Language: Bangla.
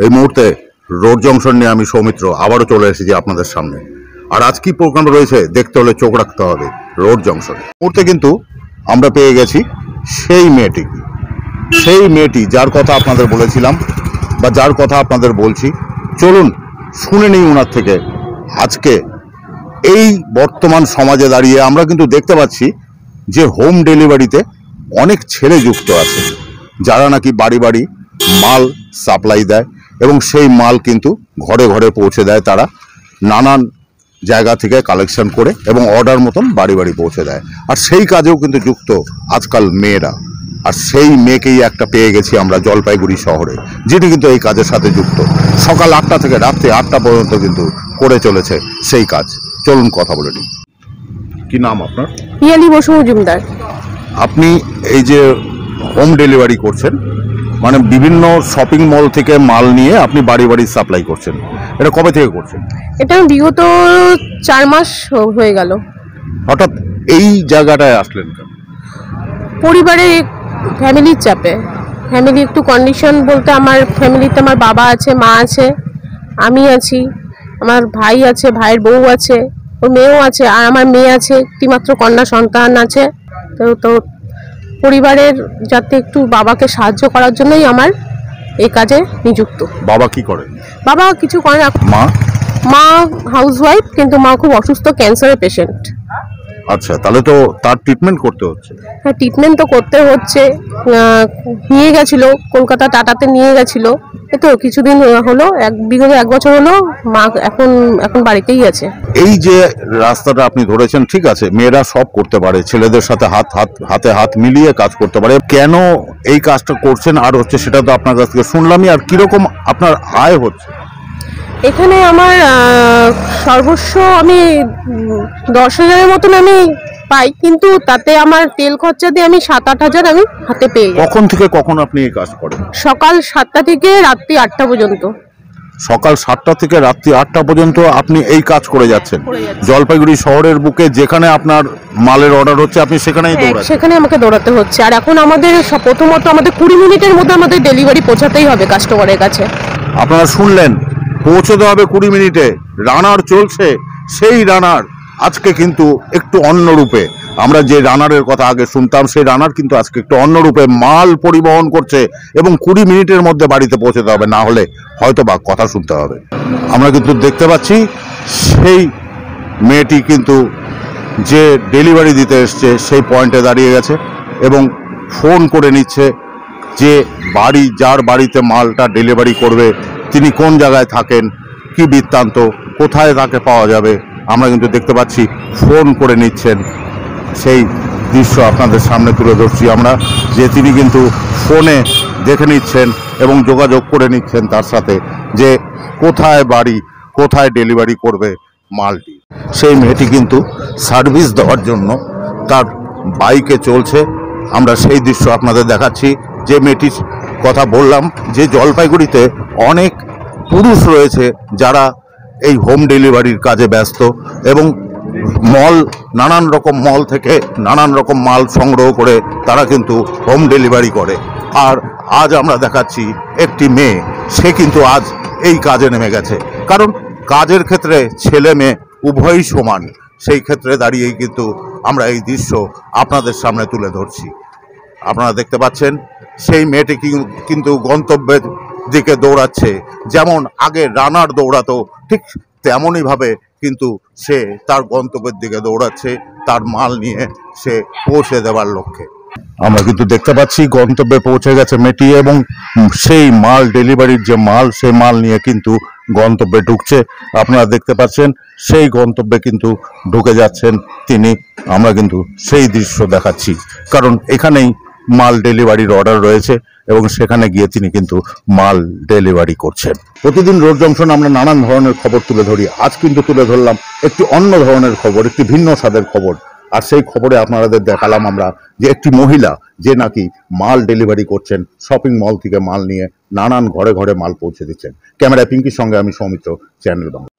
এই মুহূর্তে রোড জংশন নিয়ে আমি সৌমিত্র আবারও চলে এসেছি আপনাদের সামনে। আর আজ কি প্রোগ্রাম রয়েছে দেখতে হলে চোখ রাখতে হবে রোড জংশনে। মুহূর্তে কিন্তু আমরা পেয়ে গেছি সেই মেয়েটি যার কথা আপনাদের বলেছিলাম বা যার কথা আপনাদের বলছি। চলুন শুনে নিই ওনার থেকে। আজকে এই বর্তমান সমাজে দাঁড়িয়ে আমরা কিন্তু দেখতে পাচ্ছি যে হোম ডেলিভারিতে অনেক ছেলে যুক্ত আছে, যারা নাকি বাড়ি বাড়ি মাল সাপ্লাই দেয় এবং সেই মাল কিন্তু ঘরে ঘরে পৌঁছে দেয়। তারা নানান জায়গা থেকে কালেকশন করে এবং অর্ডার মতন বাড়ি বাড়ি পৌঁছে দেয়। আর সেই কাজেও কিন্তু যুক্ত আজকাল মেয়েরা। আর সেই মেয়েকেই একটা পেয়ে গেছি আমরা জলপাইগুড়ি শহরে, যেটি কিন্তু এই কাজের সাথে যুক্ত। সকাল 8টা থেকে রাত্রি 8টা পর্যন্ত কিন্তু করে চলেছে সেই কাজ। চলুন কথা বলে নিই। কি নাম আপনার? পিয়ালি বসু মজুমদার। আপনি এই যে হোম ডেলিভারি করছেন, মানে বিভিন্ন শপিং মল থেকে মাল নিয়ে আপনি বাড়ি বাড়ি সাপ্লাই করছেন, এটা কবে থেকে করছেন? এটা বিগত 4 মাস হয়ে গেল। হঠাৎ এই জায়গাটায় আসলেন কেন? পরিবারে ফ্যামিলির চাপে, ফ্যামিলি একটু কন্ডিশন বলতে আমার ফ্যামিলিতে আমার বাবা আছে, মা আছে, আমি আছি, আমার ভাই আছে, ভাইয়ের বউ আছে, ওর মেয়েও আছে, আর আমার মেয়ে আছে, একটিমাত্র কন্যা সন্তান আছে। তো পরিবারের যাতে একটু বাবাকে সাহায্য করার জন্যই আমার এই কাজে নিযুক্ত। বাবা কি করে? বাবা কিছু করে না। মা হাউসওয়াইফ, কিন্তু মা খুব অসুস্থ, ক্যান্সারের পেশেন্ট। আচ্ছা, তাহলে তো তার ট্রিটমেন্ট করতে হচ্ছে। হ্যাঁ, ট্রিটমেন্ট তো করতে হচ্ছে। নিয়ে গেছিল কলকাতা, টাটাতে নিয়ে গেছিল। তো কিছুদিন হলো, বিগত 1 বছর হলো মা এখন বাড়িতেই আছে। এই যে রাস্তাটা আপনি ধরেছেন, ঠিক আছে, মেয়েরা সব করতে পারে, ছেলেদের সাথে হাতে হাত মিলিয়ে কাজ করতে পারে। কেন এই কাজটা করছেন আর হচ্ছে সেটা তো আপনার কাছ থেকে শুনলামই। আর কিরকম আপনার আয় হচ্ছে এখানে? আমার সর্বস্ব আমি 10,000-এর মতন আমি পাই, কিন্তু তাতে আমার তেল খরচা দিয়ে আমি 7-8 হাজার আমি হাতে পেয়ে যাই। কখন থেকে কখন আপনি এই কাজ করেন? সকাল 7টা থেকে রাত্রি 8টা পর্যন্ত। সকাল 7টা থেকে রাত্রি 8টা পর্যন্ত আপনি এই কাজ করে যাচ্ছেন জলপাইগুড়ি শহরের বুকে? যেখানে আপনার মালের অর্ডার হচ্ছে আপনি সেখানেই দৌড়াচ্ছেন? সেখানে আমাকে দৌড়াতে হচ্ছে। আর এখন আমাদের প্রথমত আমাদের 20 মিনিটের মধ্যে আমাদের ডেলিভারি পৌঁছাতেই হবে কাস্টমারের কাছে। আপনারা শুনলেন, পৌঁছতে হবে 20 মিনিটে। রানার চলছে, সেই রানার আজকে কিন্তু একটু অন্য রূপে। আমরা যে রানারের কথা আগে শুনতাম, সেই রানার কিন্তু আজকে একটু অন্য রূপে মাল পরিবহন করছে এবং 20 মিনিটের মধ্যে বাড়িতে পৌঁছতে হবে, না হলে হয়তো বা কথা শুনতে হবে। আমরা কিন্তু দেখতে পাচ্ছি সেই মেয়েটি কিন্তু যে ডেলিভারি দিতে এসছে সেই পয়েন্টে দাঁড়িয়ে গেছে এবং ফোন করে নিচ্ছে যে যার বাড়িতে মালটা ডেলিভারি করবে তিনি কোন জায়গায় থাকেন, কি বৃত্তান্ত, কোথায় তাকে পাওয়া যাবে। আমরা কিন্তু দেখতে পাচ্ছি ফোন করে নিচ্ছেন। সেই দৃশ্য আপনাদের সামনে তুলে ধরছি আমরা, যে তিনি কিন্তু ফোনে দেখে নিচ্ছেন এবং যোগাযোগ করে নিচ্ছেন তার সাথে, যে কোথায় বাড়ি, কোথায় ডেলিভারি করবে মালটি। সেই মেয়েটি কিন্তু সার্ভিস দেওয়ার জন্য তার বাইকে চলছে। আমরা সেই দৃশ্য আপনাদের দেখাচ্ছি। যে মেয়েটির কথা বললাম, যে জলপাইগুড়িতে অনেক পুরুষ রয়েছে যারা এই হোম ডেলিভারির কাজে ব্যস্ত এবং নানান রকম মল থেকে নানান রকম মাল সংগ্রহ করে তারা কিন্তু হোম ডেলিভারি করে। আর আজ আমরা দেখাচ্ছি একটি মেয়ে, সে কিন্তু আজ এই কাজে নেমে গেছে। কারণ কাজের ক্ষেত্রে ছেলে মেয়ে উভয়ই সমান। সেই ক্ষেত্রে দাঁড়িয়েই কিন্তু আমরা এই দৃশ্য আপনাদের সামনে তুলে ধরছি। আপনারা দেখতে পাচ্ছেন সেই মেয়েটি কিন্তু গন্তব্যের দিকে দৌড়াচ্ছে। যেমন আগে রানার দৌড়াতো, ঠিক তেমনইভাবে কিন্তু সে তার গন্তব্যের দিকে দৌড়াচ্ছে, তার মাল নিয়ে সে পৌঁছে দেওয়ার লক্ষ্যে। আমরা কিন্তু দেখতে পাচ্ছি গন্তব্যে পৌঁছে গেছে মেয়েটি এবং সেই মাল ডেলিভারির যে মাল, সেই মাল নিয়ে কিন্তু গন্তব্যে ঢুকছে। আপনারা দেখতে পাচ্ছেন সেই গন্তব্যে কিন্তু ঢুকে যাচ্ছেন তিনি। আমরা কিন্তু সেই দৃশ্য দেখাচ্ছি, কারণ এখানেই মাল ডেলিভারির অর্ডার রয়েছে এবং সেখানে গিয়ে তিনি কিন্তু মাল ডেলিভারি করছেন। প্রতিদিন রোড জংশন আমরা নানান ধরনের খবর তুলে ধরি। আজ কিন্তু তুলে ধরলাম একটি অন্য ধরনের খবর, একটি ভিন্ন স্বাদের খবর। আর সেই খবরে আপনাদের দেখালাম আমরা যে একটি মহিলা যে নাকি মাল ডেলিভারি করছেন, শপিং মল থেকে মাল নিয়ে নানান ঘরে ঘরে মাল পৌঁছে দিচ্ছেন। ক্যামেরায় পিঙ্কির সঙ্গে আমি সৌমিত্র, চ্যানেল বাংলা।